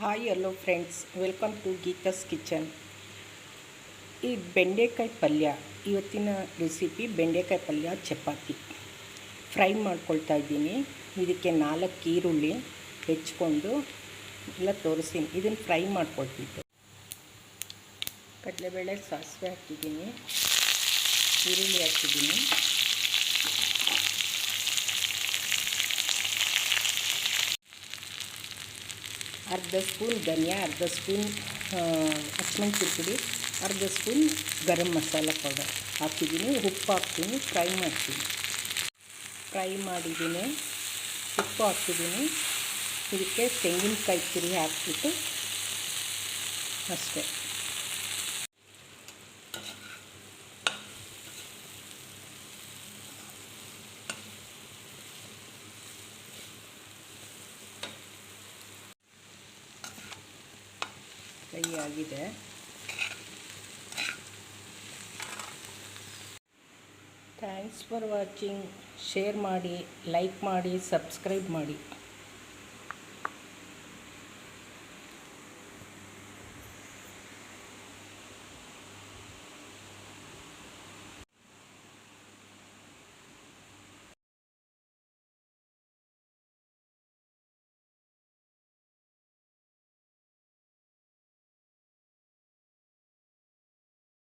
Hi hello friends, welcome to Geetha's kitchen. ಈ ಬೆಂಡೆಕಾಯಿ ಪಲ್ಯ, ಇವತ್ತಿನ ರೆಸಿಪಿ ಬೆಂಡೆಕಾಯಿ ಪಲ್ಯ ಚಪಾತಿ ಫ್ರೈ ಮಾಡ್ಕೊಳ್ತಾ ಇದ್ದೀನಿ. ಇದಕ್ಕೆ 4 ಈರುಳ್ಳಿ ಹೆಚ್ಕೊಂಡು ಎಲ್ಲ ತೋರಿಸ್ತೀನಿ. ಇದನ್ನು ಫ್ರೈ ಮಾಡ್ಕೊಳ್ತಿದ್ದೆ. ಕಡಲೆಬೇಳೆ, ಸಾಸಿವೆ ಹಾಕಿದ್ದೀನಿ, ಈರುಳ್ಳಿ ಹಾಕಿದ್ದೀನಿ, ಅರ್ಧ ಸ್ಪೂನ್ ಧನಿಯಾ, ಅರ್ಧ ಸ್ಪೂನ್ ಹಸಿಮೆಣಸಿನ ಪುಡಿ, ಅರ್ಧ ಸ್ಪೂನ್ ಗರಂ ಮಸಾಲ ಪೌಡರ್ ಹಾಕಿದ್ದೀನಿ. ಉಪ್ಪು ಹಾಕ್ತೀನಿ, ಫ್ರೈ ಮಾಡ್ತೀನಿ. ಫ್ರೈ ಮಾಡಿದ್ದೀನಿ, ಉಪ್ಪು ಹಾಕಿದ್ದೀನಿ. ಇದಕ್ಕೆ ತೆಂಗಿನಕಾಯಿ ತುರಿ ಹಾಕ್ಬಿಟ್ಟು ಅಷ್ಟೇ. ಫ್ರೈ ಆಗಿದೆ. Thanks for watching. ಶೇರ್ ಮಾಡಿ, ಲೈಕ್ ಮಾಡಿ, ಸಬ್ಸ್ಕ್ರೈಬ್ ಮಾಡಿ.